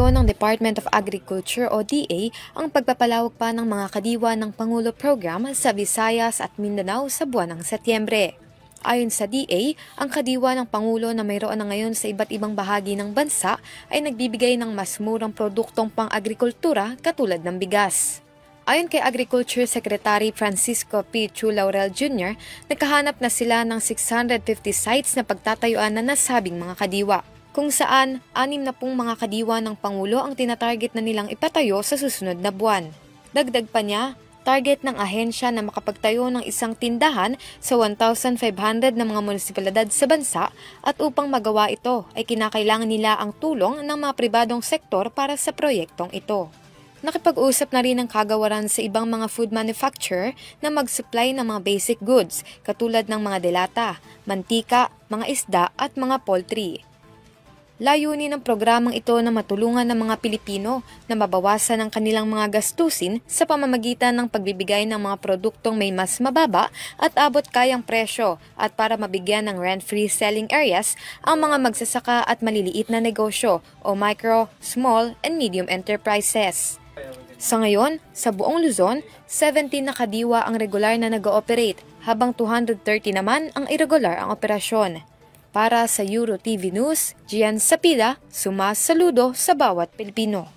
ngayon ng Department of Agriculture o DA ang pagpapalawak pa ng mga kadiwa ng Pangulo Program sa Visayas at Mindanao sa buwan ng Setyembre. Ayon sa DA, ang kadiwa ng Pangulo na mayroon na ngayon sa iba't ibang bahagi ng bansa ay nagbibigay ng mas murang produktong pang-agrikultura katulad ng bigas. Ayon kay Agriculture Secretary Francisco P. Chu Laurel Jr., nagkahanap na sila ng 650 sites na pagtatayuan na nasabing mga kadiwa, kung saan 60 mga kadiwa ng Pangulo ang tinatarget na nilang ipatayo sa susunod na buwan. Dagdag pa niya, target ng ahensya na makapagtayo ng isang tindahan sa 1,500 na mga munisipalidad sa bansa at upang magawa ito ay kinakailangan nila ang tulong ng mga pribadong sektor para sa proyektong ito. Nakipag-usap na rin ang kagawaran sa ibang mga food manufacturer na mag-supply ng mga basic goods katulad ng mga delata, mantika, mga isda at mga poultry. Layunin ng programang ito na matulungan ng mga Pilipino na mabawasan ang kanilang mga gastusin sa pamamagitan ng pagbibigay ng mga produktong may mas mababa at abot kayang presyo at para mabigyan ng rent-free selling areas ang mga magsasaka at maliliit na negosyo o micro, small, and medium enterprises. Sa ngayon, sa buong Luzon, 17 na kadiwa ang regular na nag-ooperate habang 230 naman ang irregular ang operasyon. Para sa Euro TV News, Gian Sapida, sumasaludo sa bawat Pilipino.